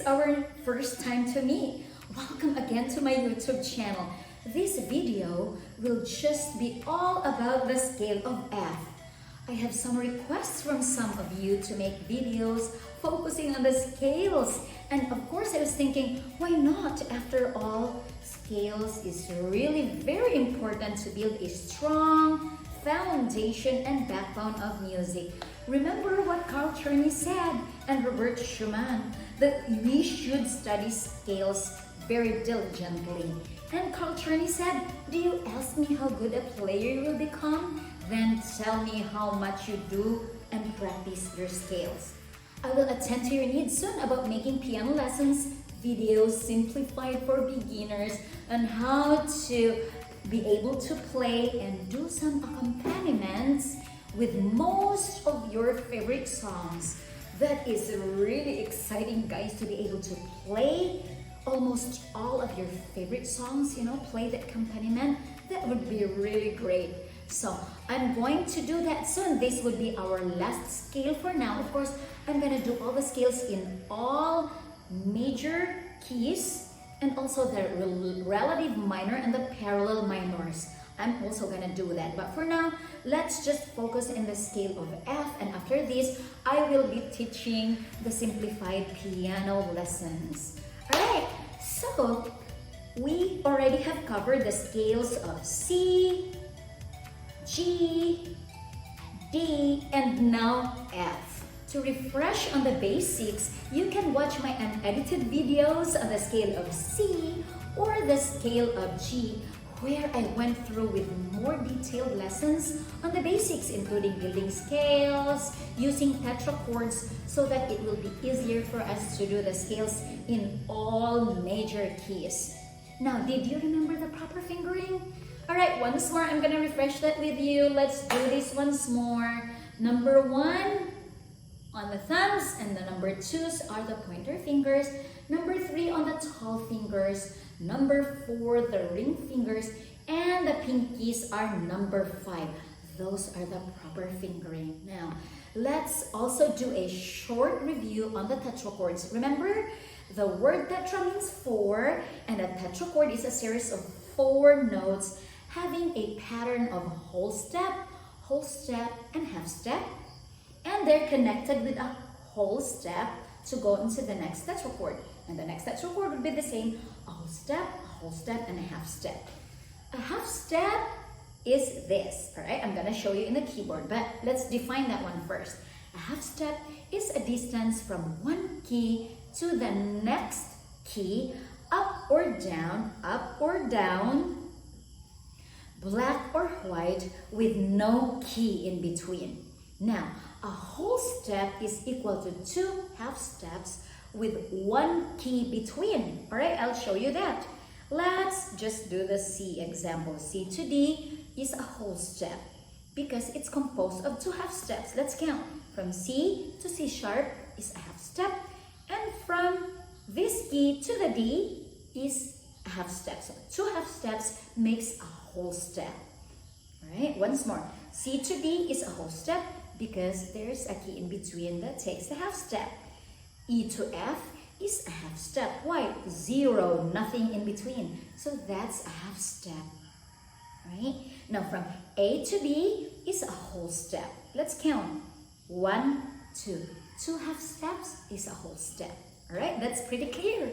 our first time to meet, welcome again to my YouTube channel. This video will just be all about the scale of F. I have some requests from some of you to make videos focusing on the scales. And of course I was thinking, why not? After all, scales is really very important to build a strong foundation and backbone of music. Remember what Carl Czerny said and Robert Schumann, that we should study scales very diligently. And Carl Czerny said, do you ask me how good a player you will become? Then tell me how much you do and practice your scales. I will attend to your needs soon about making piano lessons, videos simplified for beginners, on how to be able to play and do some accompaniments with most of your favorite songs. That is really exciting, guys, to be able to play almost all of your favorite songs, play the accompaniment. That would be really great. So I'm going to do that soon. This would be our last scale for now. Of course, I'm going to do all the scales in all major keys and also the relative minor and the parallel minors. I'm also going to do that. But for now, let's just focus on the scale of F. And after this, I will be teaching the simplified piano lessons. Alright, so we already have covered the scales of C, G, D, and now F. To refresh on the basics, you can watch my unedited videos on the scale of C or the scale of G, where I went through with more detailed lessons on the basics, including building scales, using tetrachords, so that it will be easier for us to do the scales in all major keys. Now, did you remember the proper fingering? Alright, once more, I'm gonna refresh that with you. Let's do this once more. Number 1 on the thumbs, and the number 2s are the pointer fingers. Number 3 on the tall fingers. Number 4, the ring fingers. And the pinkies are number 5. Those are the proper fingering. Now, let's also do a short review on the tetrachords. Remember, the word tetra means 4, and a tetrachord is a series of 4 notes having a pattern of whole step, and half step. And they're connected with a whole step to go into the next tetrachord. And the next tetrachord would be the same, a whole step, and a half step. A half step is this, all right? I'm gonna show you in the keyboard, but let's define that one first. A half step is a distance from one key to the next key, up or down, black or white, with no key in between. Now, a whole step is equal to 2 half steps with 1 key between. All right, I'll show you that. Let's just do the C example. C to D is a whole step because it's composed of 2 half steps. Let's count. From C to C sharp is a half step, and from this key to the D is a half step. So 2 half steps makes a whole step. All right, once more. C to D is a whole step because there's a key in between that takes the half step. E to F is a half step. Why? 0, nothing in between. So that's a half step. Right? Now from A to B is a whole step. Let's count. 1, 2. 2 half steps is a whole step. Alright, that's pretty clear.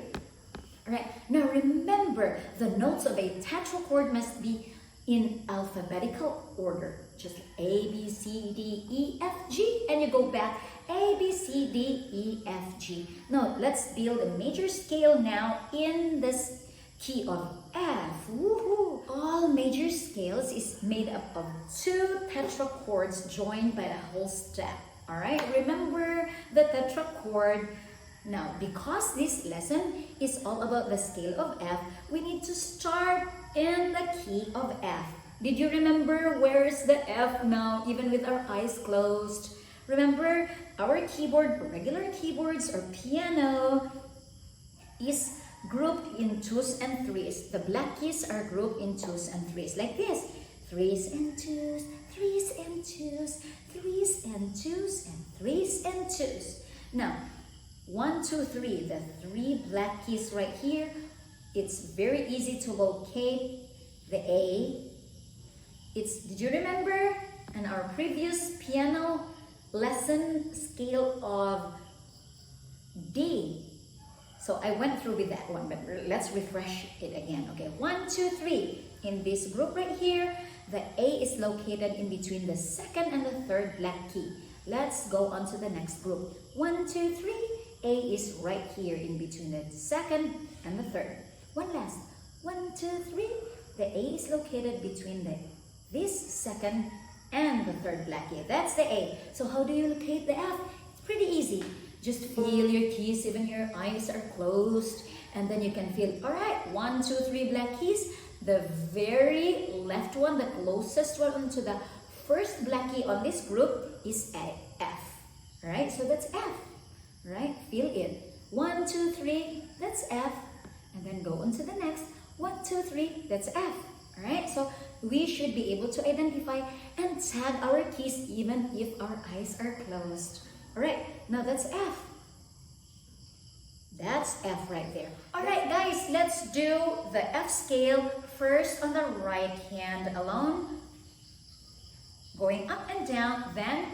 Alright, now remember, the notes of a tetrachord must be in alphabetical order. Just A, B, C, D, E, F, G, and you go back A, B, C, D, E, F, G. Now, let's build a major scale now in this key of F. Woohoo! All major scales is made up of 2 tetrachords joined by a whole step. Alright, remember the tetrachord. Now, because this lesson is all about the scale of F, we need to start in the key of F. Did you remember where's the F now, even with our eyes closed? Remember, our keyboard, regular keyboards or piano, is grouped in 2s and 3s. The black keys are grouped in 2s and 3s, like this. 3s and 2s, 3s and 2s, 3s and 2s, and 3s and 2s. Now, 1, 2, 3, the 3 black keys right here. It's very easy to locate the A. Did you remember in our previous piano lesson scale of D? So I went through with that one, but let's refresh it again. Okay, 1, 2, 3. In this group right here, the A is located in between the 2nd and the 3rd black key. Let's go on to the next group. 1, 2, 3. A is right here in between the 2nd and the 3rd. One last. 1, 2, 3. The A is located between this 2nd and the 3rd black key. That's the A. So how do you locate the F? It's pretty easy. Just feel your keys, even your eyes are closed, and then you can feel, all right, 1, 2, 3 black keys. The very left one, the closest one to the first black key on this group is F. All right, so that's F. Right? Feel it. 1, 2, 3, that's F. And then go on to the next. 1, 2, 3, that's F. All right, so we should be able to identify and tag our keys even if our eyes are closed. All right, now that's F. That's F right there. All right, guys, let's do the F scale first on the right hand alone. Going up and down, then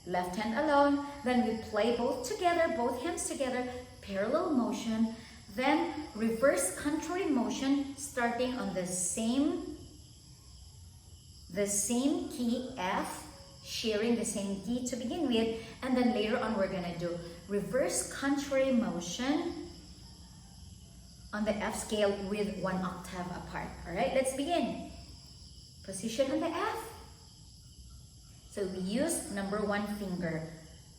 left hand alone. Then we play both together, both hands together, parallel motion. Then reverse contrary motion, starting on the same key, F, sharing the same key to begin with, and then later on we're gonna do reverse contrary motion on the F scale with 1 octave apart. All right, let's begin. Position on the F. So we use number 1 finger.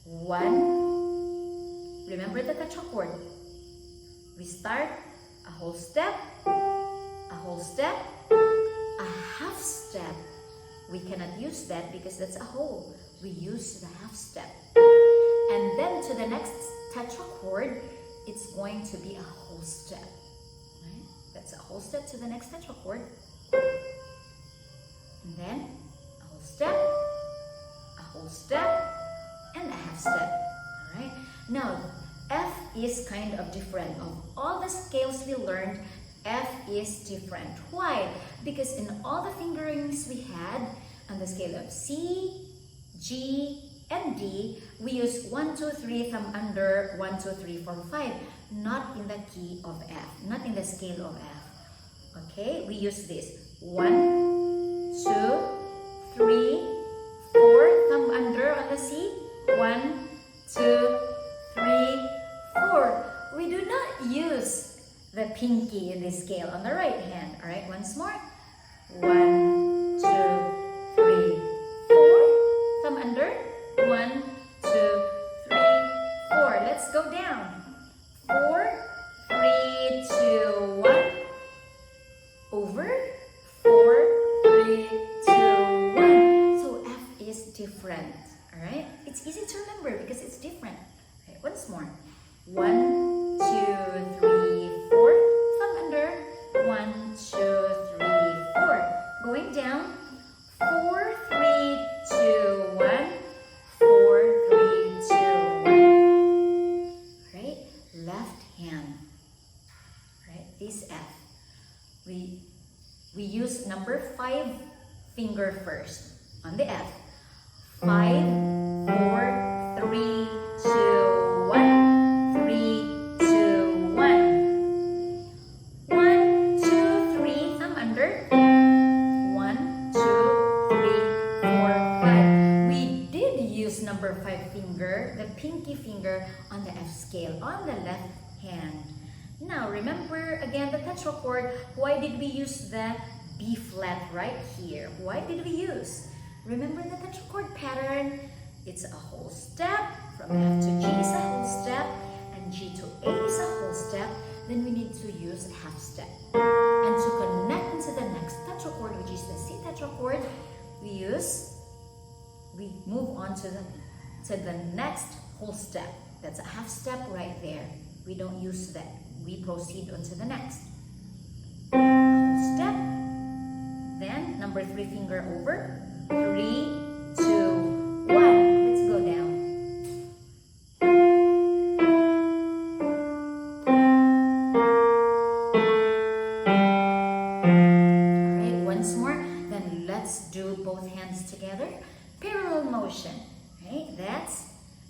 1. Remember the tetrachord. We start a whole step, a whole step, a half step. We cannot use that because that's a whole. We use the half step. And then to the next tetrachord, it's going to be a whole step. Right? That's a whole step to the next tetrachord. And then a whole step, and a half step. All right? Now, F is kind of different. Of all the scales we learned, F is different. Why? Because in all the fingerings we had on the scale of C, G, and D, we use 1, 2, 3, thumb under, 1, 2, 3, 4, 5. Not in the key of F, not in the scale of F. Okay, we use this. 1, 2, 3, 4, thumb under on the C. 1, 2, 3, 4. We do not use the pinky in this scale on the right hand. All right, once more. 1, 2, 3, 4. Thumb under. 1, 2, 3, 4. Let's go down. 4, 3, 2, 1. Over. 4, 3, 2, 1. So F is different. All right, it's easy to remember because it's different. Okay, once more. 1, 2, 3, 4. Thumb under. 1, 2, 3, 4. Going down. 4, 3, 2, 1. 4, 3, 2, 1. Right? Left hand. Right? This F. We use number 5 finger first on the F. 5, 4, 3, 2, 1. 3, 2, 1. 1, 2, 3, thumb under. 1, 2, 3, 4, 5. We did use number 5 finger, the pinky finger, on the F scale on the left hand. Now remember again the tetrachord. Why did we use the B flat right here? Why did we use? Remember the tetrachord pattern? It's a whole step. From F to G is a whole step, and G to A is a whole step. Then we need to use a half step. And to connect into the next tetrachord, which is the C tetrachord, we move on to the next whole step. That's a half step right there. We don't use that. We proceed on to the next. A whole step. Then number 3 finger over. 3, 2, 1. Let's go down.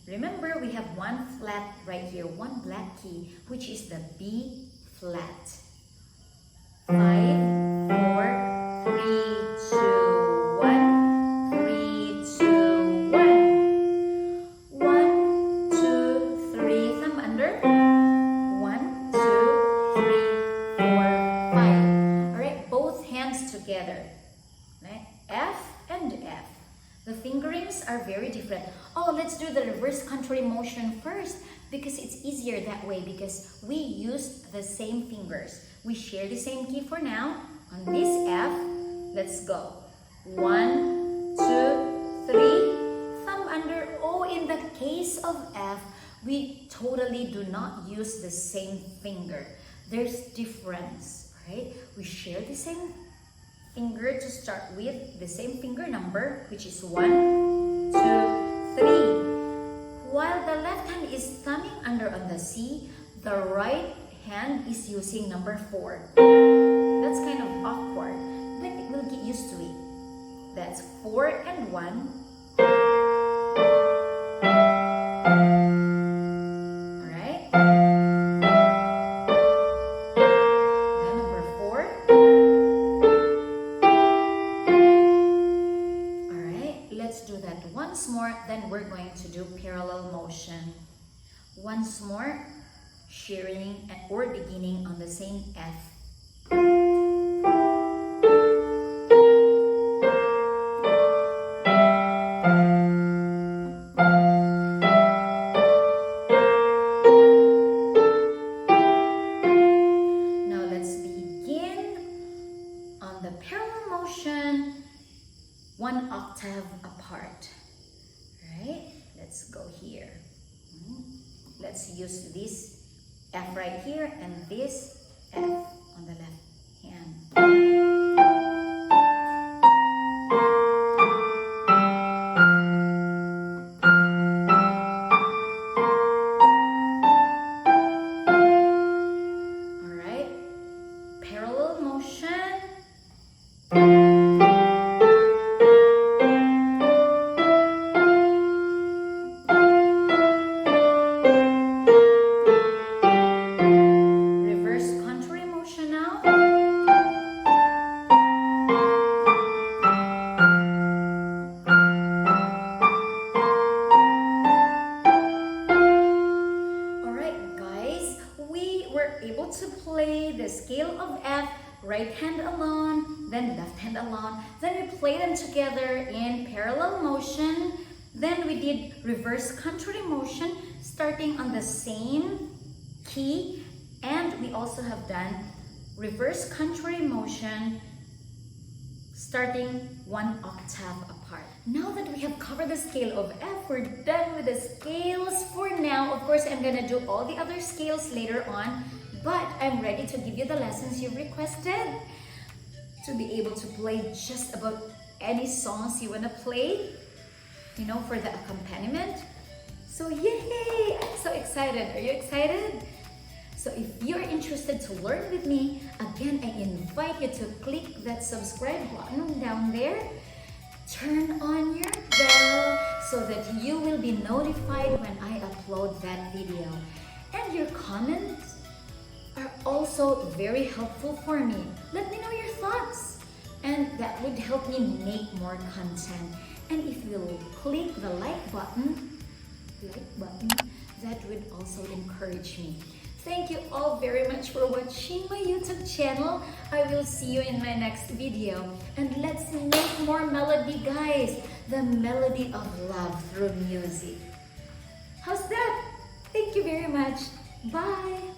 Remember, we have one flat right here, one black key, which is the B flat. 5, 4, 3, 2, 1. 3, 2, 1. 1, 2, 3. Thumb under. 1, 2, 3, 4, 5. Alright, both hands together. Right? F and F. The fingerings are very different. Oh, let's do the reverse contrary motion first because it's easier that way because we use the same fingers. We share the same key for now. On this F, let's go. 1, 2, 3. Thumb under. Oh, in the case of F, we totally do not use the same finger. There's difference, right? We share the same finger to start with, the same finger number, which is 1, 2, 3. While the left hand is thumbing under on the C, the right hand is using number 4. That's kind of awkward, but we'll get used to it. That's 4 and 1. Alright. Then number 4. Let's do that once more, then we're going to do parallel motion. Once more, sharing or beginning on the same F. Now let's begin on the parallel motion. One octave apart. Right? Let's go here. Let's use this F right here and this F on the left hand. All right. Parallel motion. Able to play the scale of F, right hand alone, then left hand alone. Then we play them together in parallel motion. Then we did reverse contrary motion, starting on the same key. And we also have done reverse contrary motion, starting one octave apart. Now that we have covered the scale of F, we're done with the scales for now. Of course, I'm gonna do all the other scales later on. But I'm ready to give you the lessons you've requested to be able to play just about any songs you want to play, you know, for the accompaniment. So yay! I'm so excited. Are you excited? So if you're interested to learn with me, again, I invite you to click that subscribe button down there. Turn on your bell so that you will be notified when I upload that video. And your comments are also very helpful for me. Let me know your thoughts, and that would help me make more content. And if you'll click the like button, that would also encourage me. Thank you all very much for watching my YouTube channel. I will see you in my next video. And let's make more melody, guys. The melody of love through music. How's that? Thank you very much. Bye.